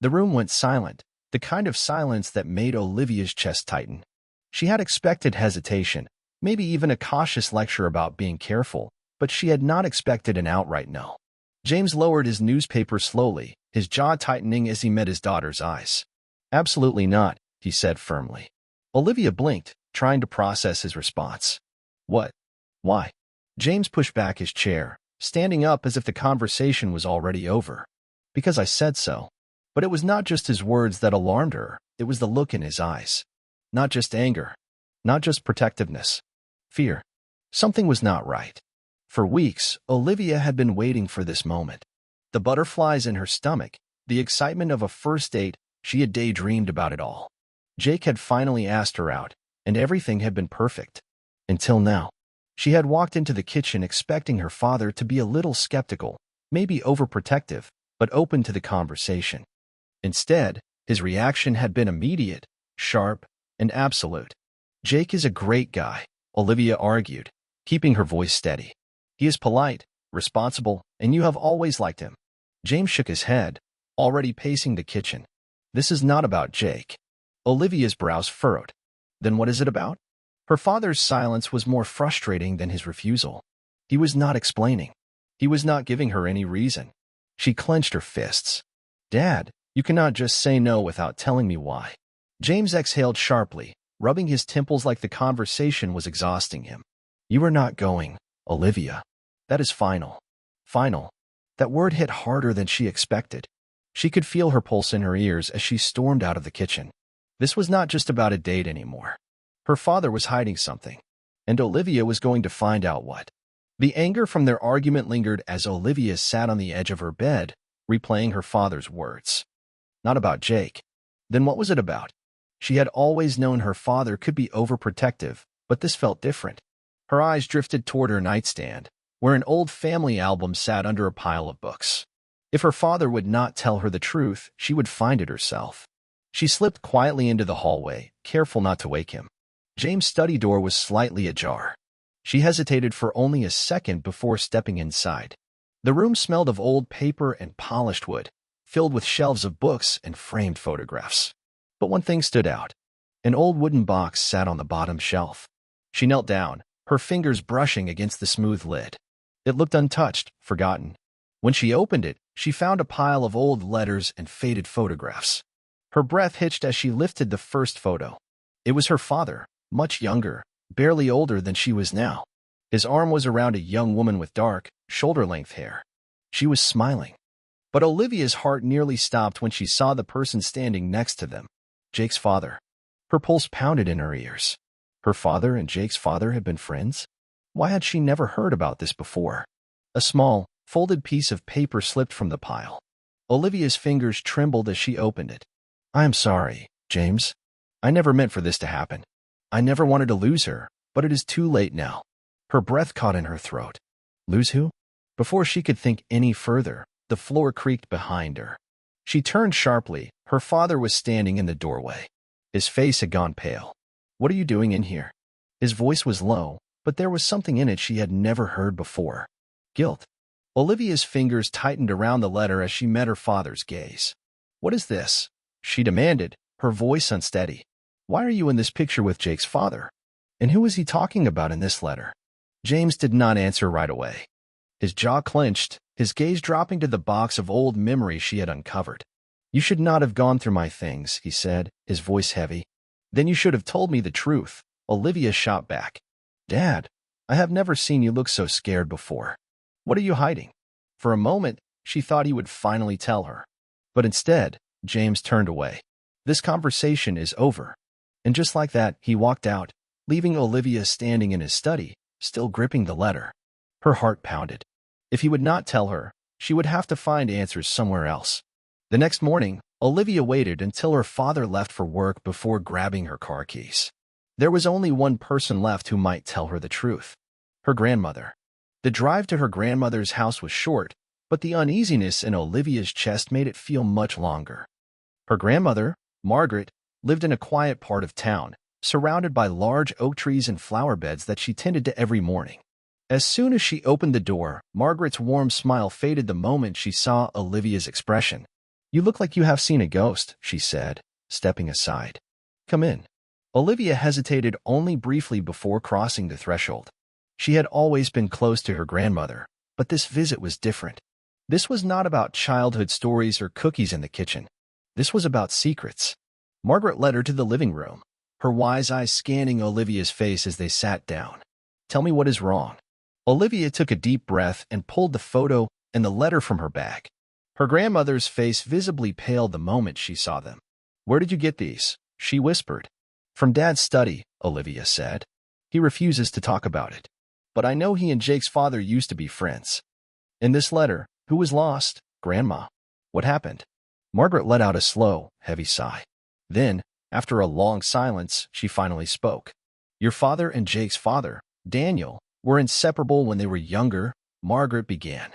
The room went silent, the kind of silence that made Olivia's chest tighten. She had expected hesitation, maybe even a cautious lecture about being careful, but she had not expected an outright no. James lowered his newspaper slowly, his jaw tightening as he met his daughter's eyes. "Absolutely not," he said firmly. Olivia blinked, trying to process his response. "What? Why?" James pushed back his chair, standing up as if the conversation was already over. "Because I said so." But it was not just his words that alarmed her, it was the look in his eyes. Not just anger, not just protectiveness. Fear. Something was not right. For weeks, Olivia had been waiting for this moment. The butterflies in her stomach, the excitement of a first date, she had daydreamed about it all. Jake had finally asked her out, and everything had been perfect. Until now. She had walked into the kitchen expecting her father to be a little skeptical, maybe overprotective, but open to the conversation. Instead, his reaction had been immediate, sharp, and absolute. "Jake is a great guy," Olivia argued, keeping her voice steady. "He is polite, responsible, and you have always liked him." James shook his head, already pacing the kitchen. "This is not about Jake." Olivia's brows furrowed. "Then what is it about?" Her father's silence was more frustrating than his refusal. He was not explaining. He was not giving her any reason. She clenched her fists. "Dad, you cannot just say no without telling me why." James exhaled sharply, rubbing his temples like the conversation was exhausting him. "You are not going, Olivia. That is final." Final. That word hit harder than she expected. She could feel her pulse in her ears as she stormed out of the kitchen. This was not just about a date anymore. Her father was hiding something, and Olivia was going to find out what. The anger from their argument lingered as Olivia sat on the edge of her bed, replaying her father's words. Not about Jake. Then what was it about? She had always known her father could be overprotective, but this felt different. Her eyes drifted toward her nightstand, where an old family album sat under a pile of books. If her father would not tell her the truth, she would find it herself. She slipped quietly into the hallway, careful not to wake him. James' study door was slightly ajar. She hesitated for only a second before stepping inside. The room smelled of old paper and polished wood, filled with shelves of books and framed photographs. But one thing stood out. An old wooden box sat on the bottom shelf. She knelt down, her fingers brushing against the smooth lid. It looked untouched, forgotten. When she opened it, she found a pile of old letters and faded photographs. Her breath hitched as she lifted the first photo. It was her father, much younger, barely older than she was now. His arm was around a young woman with dark, shoulder-length hair. She was smiling. But Olivia's heart nearly stopped when she saw the person standing next to them, Jake's father. Her pulse pounded in her ears. Her father and Jake's father had been friends? Why had she never heard about this before? A small, folded piece of paper slipped from the pile. Olivia's fingers trembled as she opened it. "I am sorry, James. I never meant for this to happen. I never wanted to lose her, but it is too late now." Her breath caught in her throat. Lose who? Before she could think any further, the floor creaked behind her. She turned sharply. Her father was standing in the doorway. His face had gone pale. "What are you doing in here?" His voice was low, but there was something in it she had never heard before. Guilt. Olivia's fingers tightened around the letter as she met her father's gaze. "What is this?" she demanded, her voice unsteady. "Why are you in this picture with Jake's father? And who is he talking about in this letter?" James did not answer right away. His jaw clenched, his gaze dropping to the box of old memories she had uncovered. "You should not have gone through my things," he said, his voice heavy. "Then you should have told me the truth," Olivia shot back. "Dad, I have never seen you look so scared before. What are you hiding?" For a moment, she thought he would finally tell her. But instead, James turned away. "This conversation is over." And just like that, he walked out, leaving Olivia standing in his study, still gripping the letter. Her heart pounded. If he would not tell her, she would have to find answers somewhere else. The next morning, Olivia waited until her father left for work before grabbing her car keys. There was only one person left who might tell her the truth. Her grandmother. The drive to her grandmother's house was short, but the uneasiness in Olivia's chest made it feel much longer. Her grandmother, Margaret, lived in a quiet part of town, surrounded by large oak trees and flower beds that she tended to every morning. As soon as she opened the door, Margaret's warm smile faded the moment she saw Olivia's expression. You look like you have seen a ghost, she said, stepping aside. Come in. Olivia hesitated only briefly before crossing the threshold. She had always been close to her grandmother, but this visit was different. This was not about childhood stories or cookies in the kitchen. This was about secrets. Margaret led her to the living room, her wise eyes scanning Olivia's face as they sat down. Tell me what is wrong. Olivia took a deep breath and pulled the photo and the letter from her bag. Her grandmother's face visibly paled the moment she saw them. Where did you get these? She whispered. From Dad's study, Olivia said. He refuses to talk about it. But I know he and Jake's father used to be friends. In this letter, who was lost? Grandma. What happened? Margaret let out a slow, heavy sigh. Then, after a long silence, she finally spoke. Your father and Jake's father, Daniel, were inseparable when they were younger, Margaret began.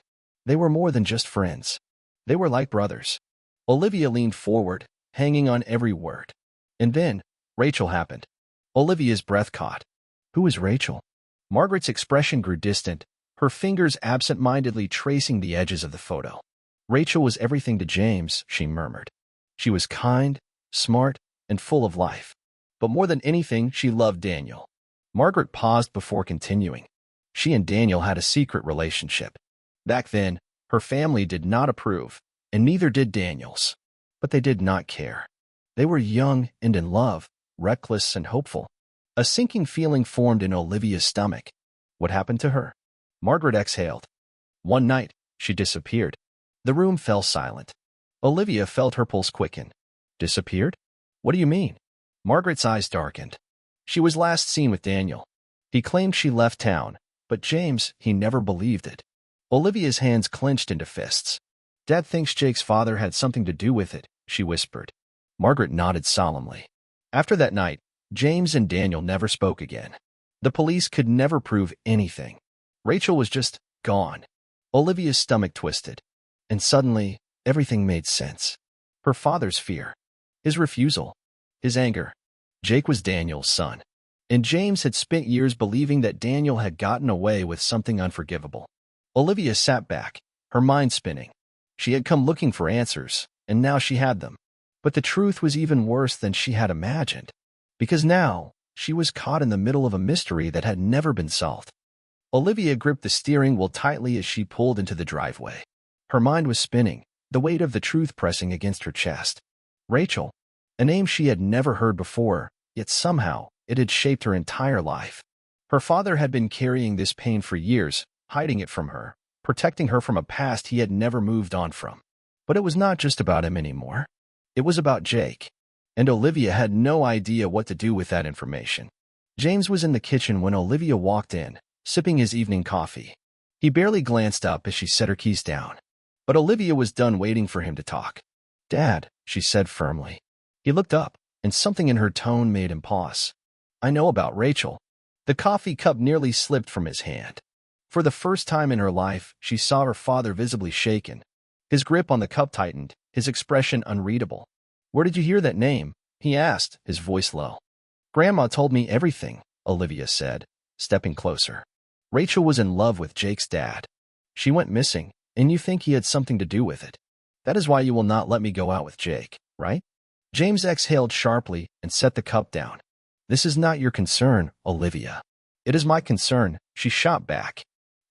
They were more than just friends. They were like brothers. Olivia leaned forward, hanging on every word. And then, Rachel happened. Olivia's breath caught. Who is Rachel? Margaret's expression grew distant, her fingers absent-mindedly tracing the edges of the photo. Rachel was everything to James, she murmured. She was kind, smart, and full of life. But more than anything, she loved Daniel. Margaret paused before continuing. She and Daniel had a secret relationship. Back then, her family did not approve, and neither did Daniel's. But they did not care. They were young and in love, reckless and hopeful. A sinking feeling formed in Olivia's stomach. What happened to her? Margaret exhaled. One night, she disappeared. The room fell silent. Olivia felt her pulse quicken. Disappeared? What do you mean? Margaret's eyes darkened. She was last seen with Daniel. He claimed she left town, but James, he never believed it. Olivia's hands clenched into fists. Dad thinks Jake's father had something to do with it, she whispered. Margaret nodded solemnly. After that night, James and Daniel never spoke again. The police could never prove anything. Rachel was just gone. Olivia's stomach twisted. And suddenly, everything made sense. Her father's fear. His refusal. His anger. Jake was Daniel's son. And James had spent years believing that Daniel had gotten away with something unforgivable. Olivia sat back, her mind spinning. She had come looking for answers, and now she had them. But the truth was even worse than she had imagined. Because now, she was caught in the middle of a mystery that had never been solved. Olivia gripped the steering wheel tightly as she pulled into the driveway. Her mind was spinning, the weight of the truth pressing against her chest. Rachel, a name she had never heard before, yet somehow it had shaped her entire life. Her father had been carrying this pain for years, hiding it from her, protecting her from a past he had never moved on from. But it was not just about him anymore. It was about Jake. And Olivia had no idea what to do with that information. James was in the kitchen when Olivia walked in, sipping his evening coffee. He barely glanced up as she set her keys down. But Olivia was done waiting for him to talk. Dad, she said firmly. He looked up, and something in her tone made him pause. I know about Rachel. The coffee cup nearly slipped from his hand. For the first time in her life, she saw her father visibly shaken. His grip on the cup tightened, his expression unreadable. Where did you hear that name? He asked, his voice low. Grandma told me everything, Olivia said, stepping closer. Rachel was in love with Jake's dad. She went missing, and you think he had something to do with it. That is why you will not let me go out with Jake, right? James exhaled sharply and set the cup down. This is not your concern, Olivia. It is my concern, she shot back.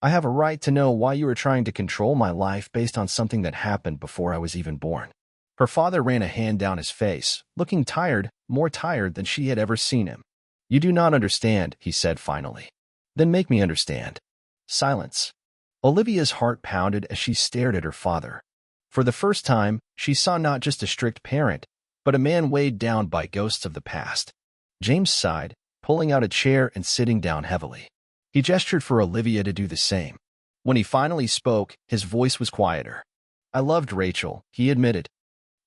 I have a right to know why you are trying to control my life based on something that happened before I was even born. Her father ran a hand down his face, looking tired, more tired than she had ever seen him. You do not understand, he said finally. Then make me understand. Silence. Olivia's heart pounded as she stared at her father. For the first time, she saw not just a strict parent, but a man weighed down by ghosts of the past. James sighed, pulling out a chair and sitting down heavily. He gestured for Olivia to do the same. When he finally spoke, his voice was quieter. I loved Rachel, he admitted.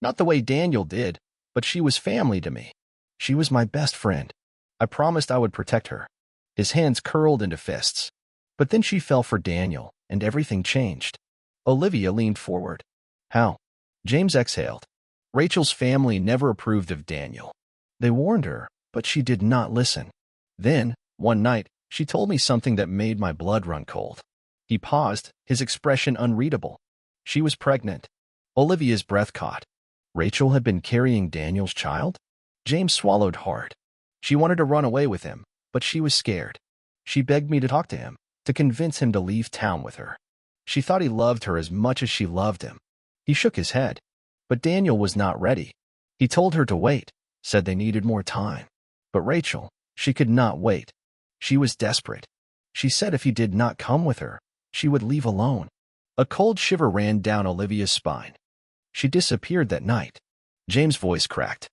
Not the way Daniel did, but she was family to me. She was my best friend. I promised I would protect her. His hands curled into fists. But then she fell for Daniel, and everything changed. Olivia leaned forward. How? James exhaled. Rachel's family never approved of Daniel. They warned her, but she did not listen. Then, one night, she told me something that made my blood run cold. He paused, his expression unreadable. She was pregnant. Olivia's breath caught. Rachel had been carrying Daniel's child? James swallowed hard. She wanted to run away with him, but she was scared. She begged me to talk to him, to convince him to leave town with her. She thought he loved her as much as she loved him. He shook his head. But Daniel was not ready. He told her to wait, said they needed more time. But Rachel, she could not wait. She was desperate. She said if he did not come with her, she would leave alone. A cold shiver ran down Olivia's spine. She disappeared that night. James' voice cracked.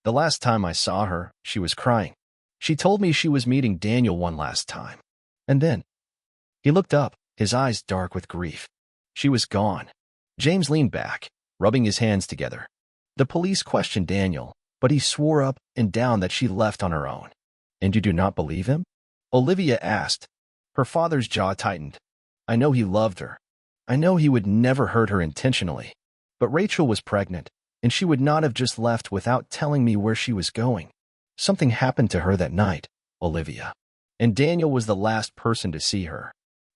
The last time I saw her, she was crying. She told me she was meeting Daniel one last time. And then, he looked up, his eyes dark with grief. She was gone. James leaned back, rubbing his hands together. The police questioned Daniel, but he swore up and down that she left on her own. And you do not believe him? Olivia asked. Her father's jaw tightened. I know he loved her. I know he would never hurt her intentionally. But Rachel was pregnant, and she would not have just left without telling me where she was going. Something happened to her that night, Olivia. And Daniel was the last person to see her.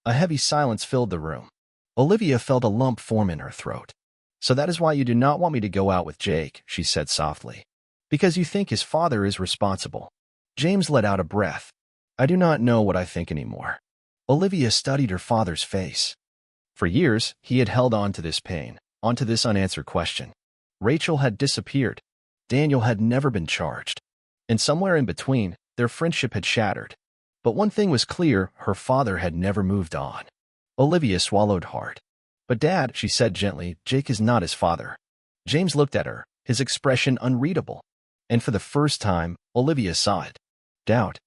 A heavy silence filled the room. Olivia felt a lump form in her throat. So that is why you do not want me to go out with Jake, she said softly. Because you think his father is responsible. James let out a breath. I do not know what I think anymore. Olivia studied her father's face. For years, he had held on to this pain, onto this unanswered question. Rachel had disappeared. Daniel had never been charged. And somewhere in between, their friendship had shattered. But one thing was clear, her father had never moved on. Olivia swallowed hard. But Dad, she said gently, Jake is not his father. James looked at her, his expression unreadable. And for the first time, Olivia saw it. Doubt.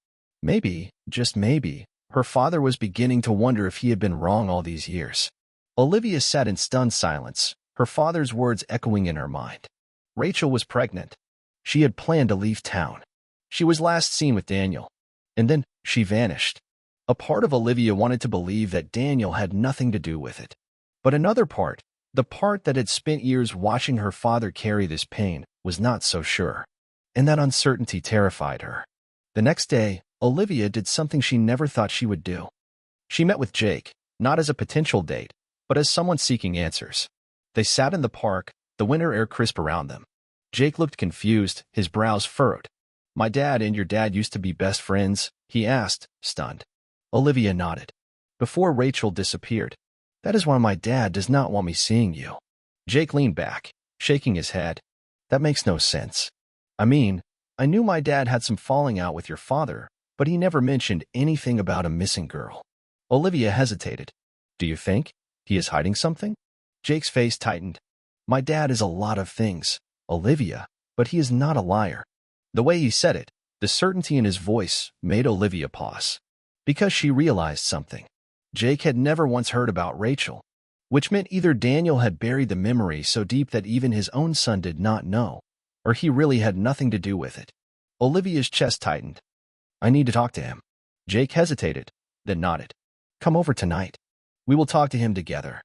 Maybe, just maybe, her father was beginning to wonder if he had been wrong all these years. Olivia sat in stunned silence, her father's words echoing in her mind. Rachel was pregnant. She had planned to leave town. She was last seen with Daniel. And then she vanished. A part of Olivia wanted to believe that Daniel had nothing to do with it. But another part, the part that had spent years watching her father carry this pain, was not so sure. And that uncertainty terrified her. The next day, Olivia did something she never thought she would do. She met with Jake, not as a potential date, but as someone seeking answers. They sat in the park, the winter air crisp around them. Jake looked confused, his brows furrowed. My dad and your dad used to be best friends, he asked, stunned. Olivia nodded. Before Rachel disappeared. That is why my dad does not want me seeing you. Jake leaned back, shaking his head. That makes no sense. I mean, I knew my dad had some falling out with your father, but he never mentioned anything about a missing girl. Olivia hesitated. Do you think he is hiding something? Jake's face tightened. My dad is a lot of things, Olivia, but he is not a liar. The way he said it, the certainty in his voice, made Olivia pause. Because she realized something. Jake had never once heard about Rachel, which meant either Daniel had buried the memory so deep that even his own son did not know, or he really had nothing to do with it. Olivia's chest tightened. I need to talk to him. Jake hesitated, then nodded. Come over tonight. We will talk to him together.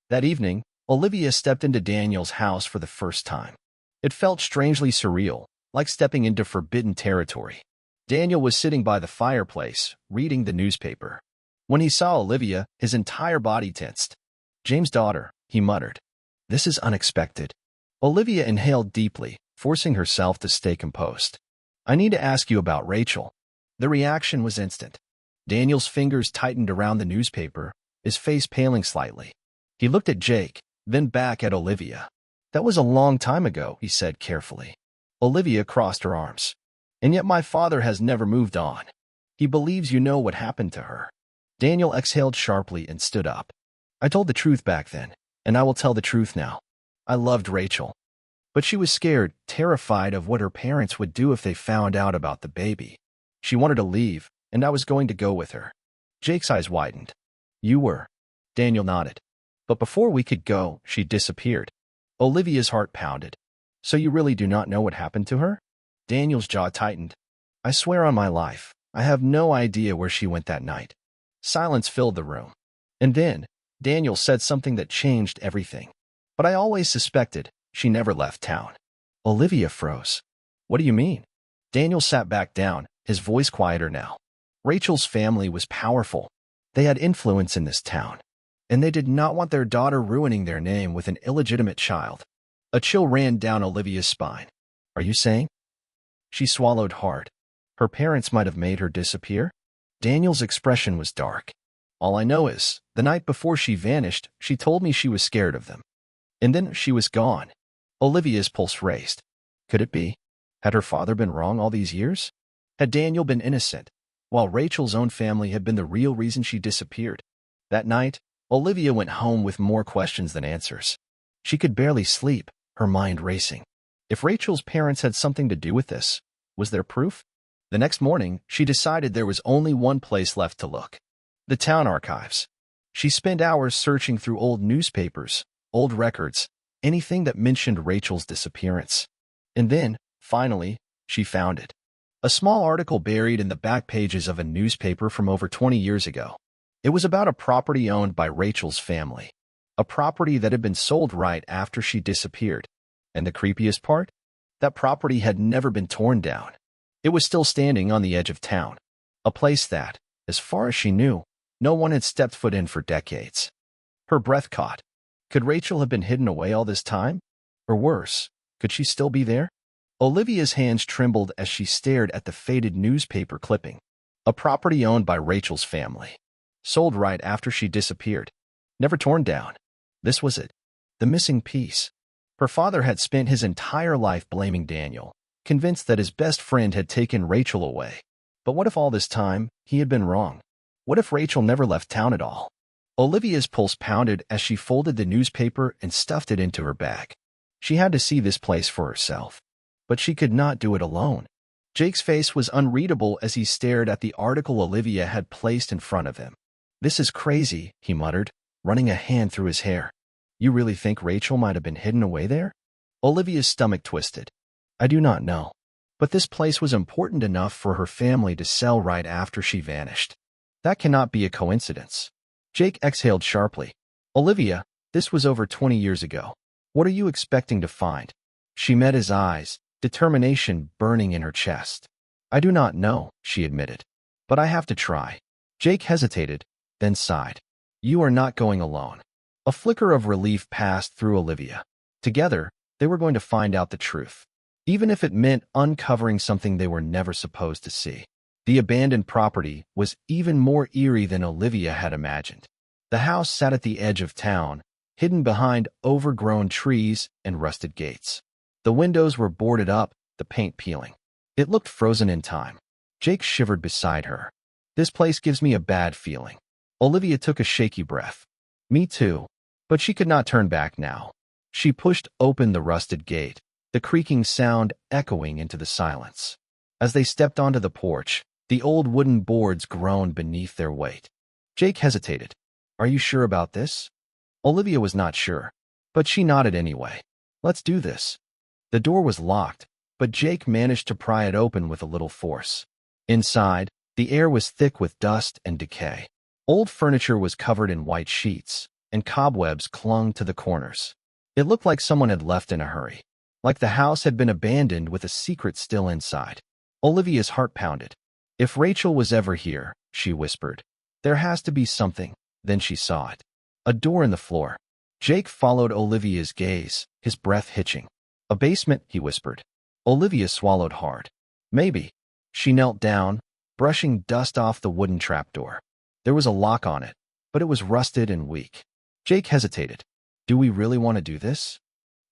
That evening, Olivia stepped into Daniel's house for the first time. It felt strangely surreal, like stepping into forbidden territory. Daniel was sitting by the fireplace, reading the newspaper. When he saw Olivia, his entire body tensed. James' daughter, he muttered. This is unexpected. Olivia inhaled deeply, forcing herself to stay composed. I need to ask you about Rachel. The reaction was instant. Daniel's fingers tightened around the newspaper, his face paling slightly. He looked at Jake, then back at Olivia. That was a long time ago, he said carefully. Olivia crossed her arms. And yet my father has never moved on. He believes you know what happened to her. Daniel exhaled sharply and stood up. I told the truth back then, and I will tell the truth now. I loved Rachel. But she was scared, terrified of what her parents would do if they found out about the baby. She wanted to leave, and I was going to go with her. Jake's eyes widened. You were. Daniel nodded. But before we could go, she disappeared. Olivia's heart pounded. So you really do not know what happened to her? Daniel's jaw tightened. I swear on my life, I have no idea where she went that night. Silence filled the room. And then, Daniel said something that changed everything. But I always suspected she never left town. Olivia froze. What do you mean? Daniel sat back down, his voice quieter now. Rachel's family was powerful. They had influence in this town. and they did not want their daughter ruining their name with an illegitimate child. A chill ran down Olivia's spine. Are you saying? She swallowed hard. Her parents might have made her disappear? Daniel's expression was dark. All I know is, the night before she vanished, she told me she was scared of them. And then she was gone. Olivia's pulse raced. Could it be? Had her father been wrong all these years? Had Daniel been innocent, while Rachel's own family had been the real reason she disappeared? That night, Olivia went home with more questions than answers. She could barely sleep, her mind racing. If Rachel's parents had something to do with this, was there proof? The next morning, she decided there was only one place left to look. The town archives. She spent hours searching through old newspapers, old records, anything that mentioned Rachel's disappearance. And then, finally, she found it. A small article buried in the back pages of a newspaper from over 20 years ago. It was about a property owned by Rachel's family. A property that had been sold right after she disappeared. And the creepiest part? That property had never been torn down. It was still standing on the edge of town. A place that, as far as she knew, no one had stepped foot in for decades. Her breath caught. Could Rachel have been hidden away all this time? Or worse, could she still be there? Olivia's hands trembled as she stared at the faded newspaper clipping. A property owned by Rachel's family. Sold right after she disappeared. Never torn down. This was it. The missing piece. Her father had spent his entire life blaming Daniel, convinced that his best friend had taken Rachel away. But what if all this time, he had been wrong? What if Rachel never left town at all? Olivia's pulse pounded as she folded the newspaper and stuffed it into her bag. She had to see this place for herself. But she could not do it alone. Jake's face was unreadable as he stared at the article Olivia had placed in front of him. This is crazy, he muttered, running a hand through his hair. You really think Rachel might have been hidden away there? Olivia's stomach twisted. I do not know. But this place was important enough for her family to sell right after she vanished. That cannot be a coincidence. Jake exhaled sharply. Olivia, this was over 20 years ago. What are you expecting to find? She met his eyes, determination burning in her chest. I do not know, she admitted. But I have to try. Jake hesitated, then sighed. You are not going alone. A flicker of relief passed through Olivia. Together, they were going to find out the truth. Even if it meant uncovering something they were never supposed to see. The abandoned property was even more eerie than Olivia had imagined. The house sat at the edge of town, hidden behind overgrown trees and rusted gates. The windows were boarded up, the paint peeling. It looked frozen in time. Jake shivered beside her. This place gives me a bad feeling. Olivia took a shaky breath. Me too. But she could not turn back now. She pushed open the rusted gate, the creaking sound echoing into the silence. As they stepped onto the porch, the old wooden boards groaned beneath their weight. Jake hesitated. Are you sure about this? Olivia was not sure, but she nodded anyway. Let's do this. The door was locked, but Jake managed to pry it open with a little force. Inside, the air was thick with dust and decay. Old furniture was covered in white sheets, and cobwebs clung to the corners. It looked like someone had left in a hurry, like the house had been abandoned with a secret still inside. Olivia's heart pounded. If Rachel was ever here, she whispered, there has to be something. Then she saw it. A door in the floor. Jake followed Olivia's gaze, his breath hitching. A basement, he whispered. Olivia swallowed hard. Maybe. She knelt down, brushing dust off the wooden trapdoor. There was a lock on it, but it was rusted and weak. Jake hesitated. Do we really want to do this?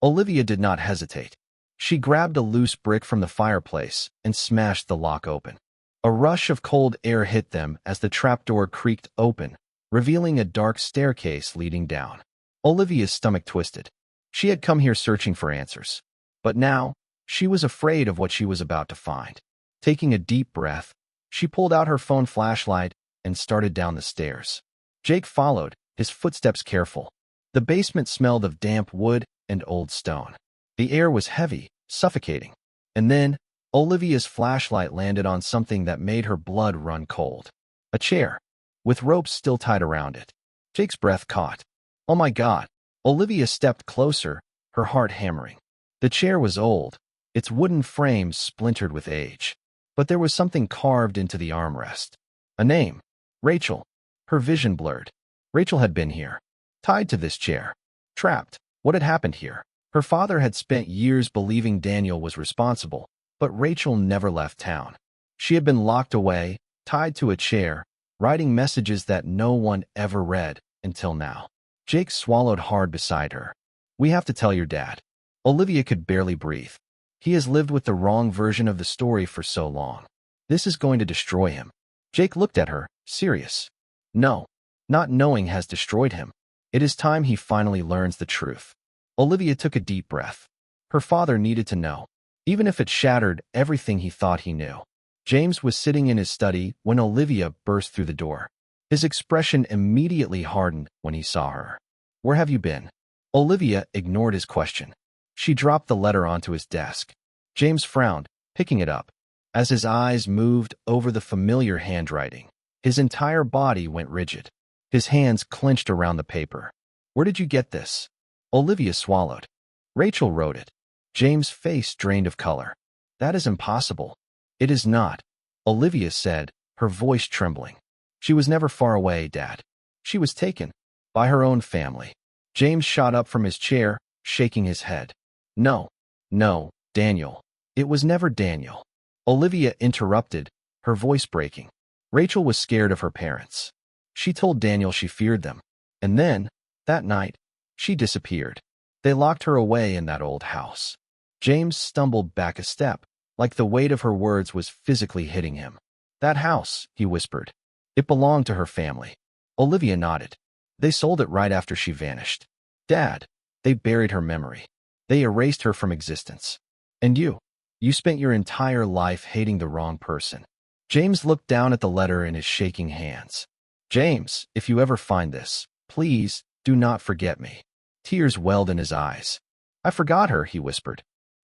Olivia did not hesitate. She grabbed a loose brick from the fireplace and smashed the lock open. A rush of cold air hit them as the trapdoor creaked open, revealing a dark staircase leading down. Olivia's stomach twisted. She had come here searching for answers. But now, she was afraid of what she was about to find. Taking a deep breath, she pulled out her phone flashlight and started down the stairs. Jake followed, his footsteps careful. The basement smelled of damp wood and old stone. The air was heavy, suffocating. And then, Olivia's flashlight landed on something that made her blood run cold. A chair, with ropes still tied around it. Jake's breath caught. Oh my God. Olivia stepped closer, her heart hammering. The chair was old, its wooden frame splintered with age. But there was something carved into the armrest. A name. Rachel. Her vision blurred. Rachel had been here. tied to this chair. Trapped. What had happened here? Her father had spent years believing Daniel was responsible, but Rachel never left town. She had been locked away, tied to a chair, writing messages that no one ever read until now. Jake swallowed hard beside her. We have to tell your dad. Olivia could barely breathe. He has lived with the wrong version of the story for so long. This is going to destroy him. Jake looked at her, serious. No, not knowing has destroyed him. It is time he finally learns the truth. Olivia took a deep breath. Her father needed to know, even if it shattered everything he thought he knew. James was sitting in his study when Olivia burst through the door. His expression immediately hardened when he saw her. Where have you been? Olivia ignored his question. She dropped the letter onto his desk. James frowned, picking it up. As his eyes moved over the familiar handwriting, his entire body went rigid. His hands clenched around the paper. Where did you get this? Olivia swallowed. Rachel wrote it. James' face drained of color. That is impossible. It is not, Olivia said, her voice trembling. She was never far away, Dad. She was taken by her own family. James shot up from his chair, shaking his head. No, Daniel. It was never Daniel. Olivia interrupted, her voice breaking. Rachel was scared of her parents. She told Daniel she feared them. And then, that night, she disappeared. They locked her away in that old house. James stumbled back a step, like the weight of her words was physically hitting him. That house, he whispered. It belonged to her family. Olivia nodded. They sold it right after she vanished. Dad, they buried her memory. They erased her from existence. And you spent your entire life hating the wrong person. James looked down at the letter in his shaking hands. James, if you ever find this, please do not forget me. Tears welled in his eyes. I forgot her, he whispered.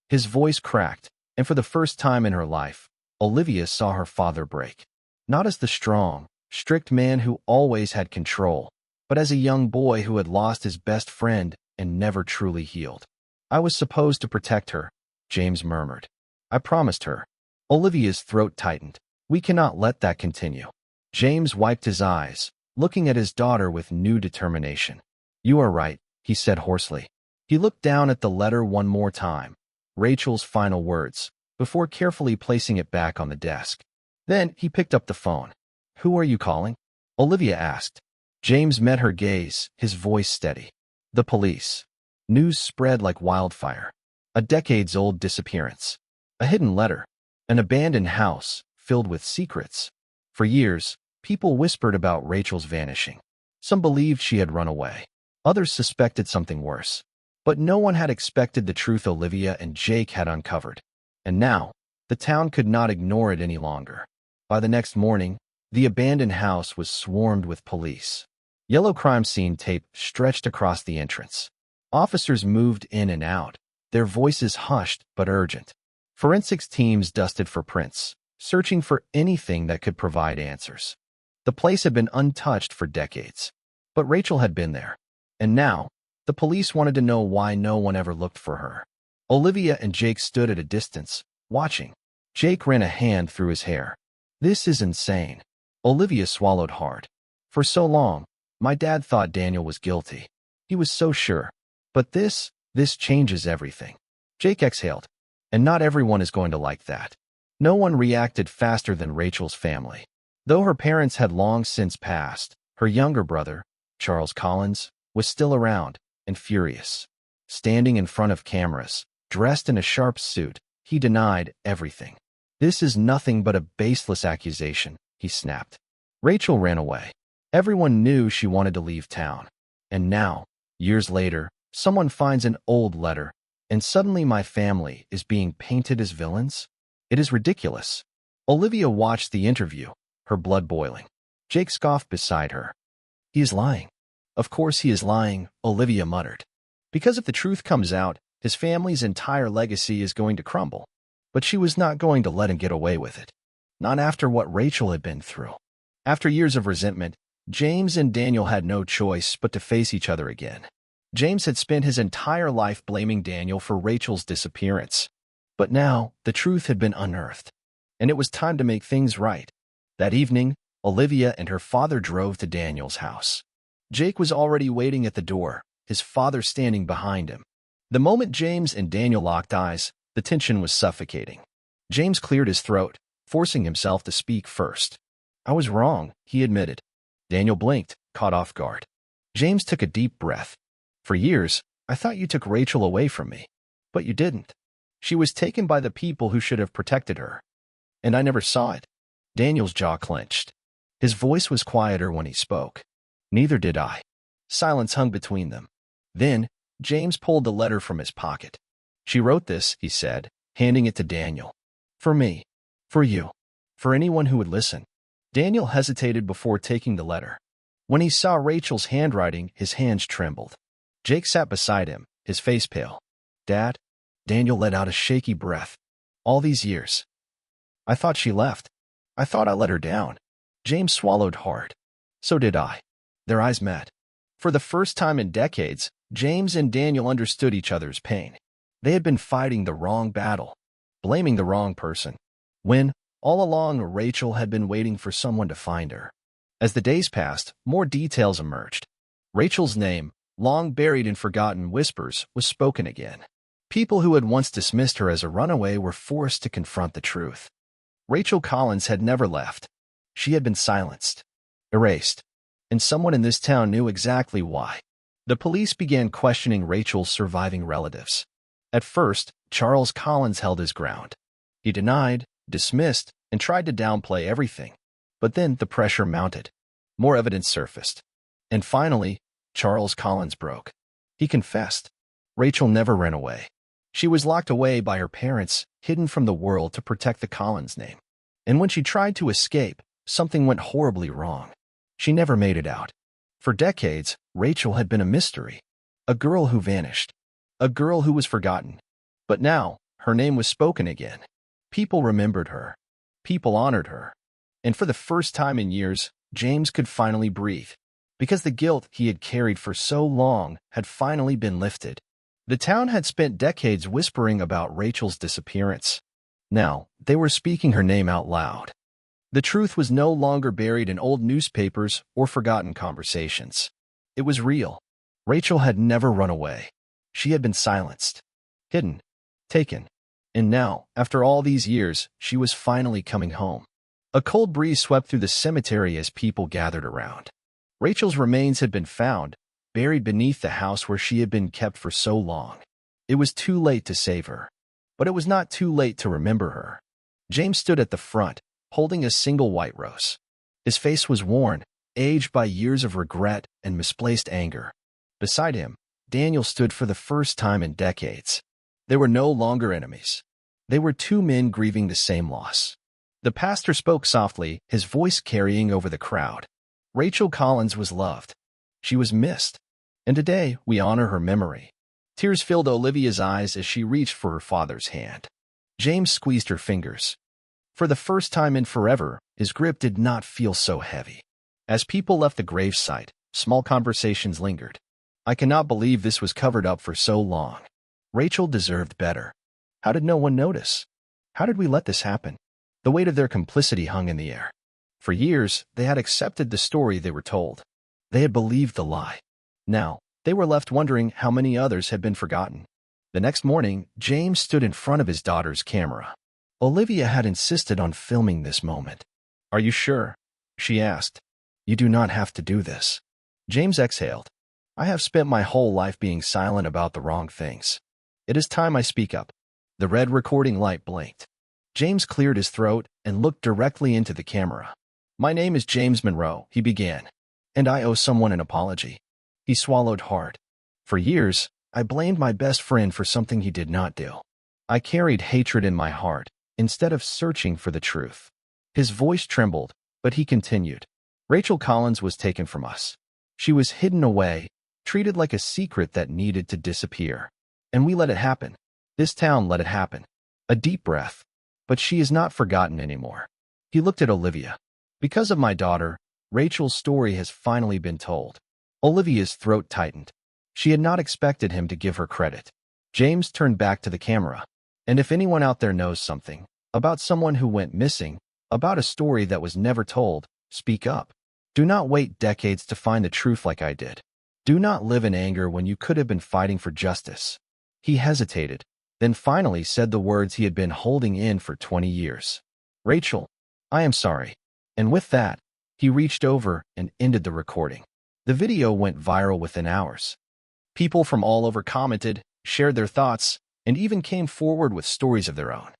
His voice cracked, and for the first time in her life, Olivia saw her father break. Not as the strong, strict man who always had control, but as a young boy who had lost his best friend and never truly healed. I was supposed to protect her, James murmured. I promised her. Olivia's throat tightened. We cannot let that continue. James wiped his eyes, looking at his daughter with new determination. You are right, he said hoarsely. He looked down at the letter one more time, Rachel's final words, before carefully placing it back on the desk. Then he picked up the phone. Who are you calling? Olivia asked. James met her gaze, his voice steady. The police. News spread like wildfire. A decades-old disappearance. A hidden letter. An abandoned house filled with secrets. For years, people whispered about Rachel's vanishing. Some believed she had run away. Others suspected something worse. But no one had expected the truth Olivia and Jake had uncovered. And now, the town could not ignore it any longer. By the next morning, the abandoned house was swarmed with police. Yellow crime scene tape stretched across the entrance. Officers moved in and out, their voices hushed but urgent. Forensics teams dusted for prints, searching for anything that could provide answers. The place had been untouched for decades. But Rachel had been there. And now, the police wanted to know why no one ever looked for her. Olivia and Jake stood at a distance, watching. Jake ran a hand through his hair. This is insane. Olivia swallowed hard. For so long, my dad thought Daniel was guilty. He was so sure. But this changes everything. Jake exhaled. And not everyone is going to like that. No one reacted faster than Rachel's family. Though her parents had long since passed, her younger brother, Charles Collins, was still around and furious. Standing in front of cameras, dressed in a sharp suit, he denied everything. This is nothing but a baseless accusation, he snapped. Rachel ran away. Everyone knew she wanted to leave town. And now, years later, someone finds an old letter, and suddenly my family is being painted as villains? It is ridiculous. Olivia watched the interview, her blood boiling. Jake scoffed beside her. He is lying. Of course he is lying, Olivia muttered. Because if the truth comes out, his family's entire legacy is going to crumble. But she was not going to let him get away with it. Not after what Rachel had been through. After years of resentment, James and Daniel had no choice but to face each other again. James had spent his entire life blaming Daniel for Rachel's disappearance. But now, the truth had been unearthed. And it was time to make things right. That evening, Olivia and her father drove to Daniel's house. Jake was already waiting at the door, his father standing behind him. The moment James and Daniel locked eyes, the tension was suffocating. James cleared his throat, forcing himself to speak first. "I was wrong," he admitted. Daniel blinked, caught off guard. James took a deep breath. "For years, I thought you took Rachel away from me. But you didn't. She was taken by the people who should have protected her. And I never saw it." Daniel's jaw clenched. His voice was quieter when he spoke. "Neither did I." Silence hung between them. Then, James pulled the letter from his pocket. "She wrote this," he said, handing it to Daniel. "For me. For you. For anyone who would listen." Daniel hesitated before taking the letter. When he saw Rachel's handwriting, his hands trembled. Jake sat beside him, his face pale. "Dad?" Daniel let out a shaky breath. "All these years. I thought she left. I thought I let her down." James swallowed hard. "So did I." Their eyes met. For the first time in decades, James and Daniel understood each other's pain. They had been fighting the wrong battle, blaming the wrong person, when, all along, Rachel had been waiting for someone to find her. As the days passed, more details emerged. Rachel's name, long buried in forgotten whispers, was spoken again. People who had once dismissed her as a runaway were forced to confront the truth. Rachel Collins had never left. She had been silenced, erased, and someone in this town knew exactly why. The police began questioning Rachel's surviving relatives. At first, Charles Collins held his ground. He denied, dismissed, and tried to downplay everything. But then the pressure mounted. More evidence surfaced. And finally, Charles Collins broke. He confessed. Rachel never ran away. She was locked away by her parents, hidden from the world to protect the Collins name. And when she tried to escape, something went horribly wrong. She never made it out. For decades, Rachel had been a mystery. A girl who vanished. A girl who was forgotten. But now, her name was spoken again. People remembered her. People honored her. And for the first time in years, James could finally breathe. Because the guilt he had carried for so long had finally been lifted. The town had spent decades whispering about Rachel's disappearance. Now, they were speaking her name out loud. The truth was no longer buried in old newspapers or forgotten conversations. It was real. Rachel had never run away. She had been silenced, hidden, taken. And now, after all these years, she was finally coming home. A cold breeze swept through the cemetery as people gathered around. Rachel's remains had been found, buried beneath the house where she had been kept for so long. It was too late to save her. But it was not too late to remember her. James stood at the front, holding a single white rose. His face was worn, aged by years of regret and misplaced anger. Beside him, Daniel stood for the first time in decades. They were no longer enemies. They were two men grieving the same loss. The pastor spoke softly, his voice carrying over the crowd. Rachel Collins was loved. She was missed. And today, we honor her memory. Tears filled Olivia's eyes as she reached for her father's hand. James squeezed her fingers. For the first time in forever, his grip did not feel so heavy. As people left the gravesite, small conversations lingered. "I cannot believe this was covered up for so long. Rachel deserved better. How did no one notice? How did we let this happen?" The weight of their complicity hung in the air. For years, they had accepted the story they were told. They had believed the lie. Now, they were left wondering how many others had been forgotten. The next morning, James stood in front of his daughter's camera. Olivia had insisted on filming this moment. "Are you sure?" she asked. "You do not have to do this." James exhaled. "I have spent my whole life being silent about the wrong things. It is time I speak up." The red recording light blinked. James cleared his throat and looked directly into the camera. "My name is James Monroe," he began, "and I owe someone an apology." He swallowed hard. "For years, I blamed my best friend for something he did not do. I carried hatred in my heart, instead of searching for the truth." His voice trembled, but he continued. "Rachel Collins was taken from us. She was hidden away, treated like a secret that needed to disappear. And we let it happen. This town let it happen." A deep breath. "But she is not forgotten anymore." He looked at Olivia. "Because of my daughter, Rachel's story has finally been told." Olivia's throat tightened. She had not expected him to give her credit. James turned back to the camera. "And if anyone out there knows something, about someone who went missing, about a story that was never told, speak up." Do not wait decades to find the truth like I did. Do not live in anger when you could have been fighting for justice. He hesitated, then finally said the words he had been holding in for 20 years. Rachel, I am sorry. And with that, he reached over and ended the recording. The video went viral within hours. People from all over commented, shared their thoughts, and even came forward with stories of their own.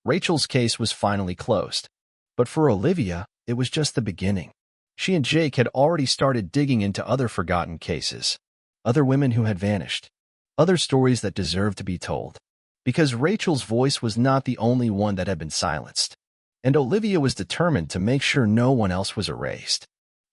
Rachel's case was finally closed. But for Olivia, it was just the beginning. She and Jake had already started digging into other forgotten cases, other women who had vanished, other stories that deserved to be told. Because Rachel's voice was not the only one that had been silenced. And Olivia was determined to make sure no one else was erased.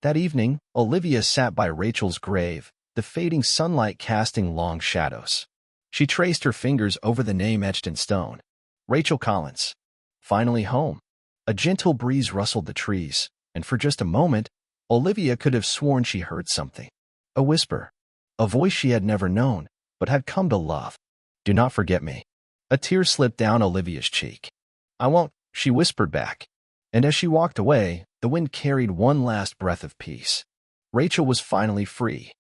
That evening, Olivia sat by Rachel's grave, the fading sunlight casting long shadows. She traced her fingers over the name etched in stone. Rachel Collins. Finally home. A gentle breeze rustled the trees, and for just a moment, Olivia could have sworn she heard something. A whisper. A voice she had never known, but had come to love. Do not forget me. A tear slipped down Olivia's cheek. I won't, she whispered back. And as she walked away, the wind carried one last breath of peace. Rachel was finally free.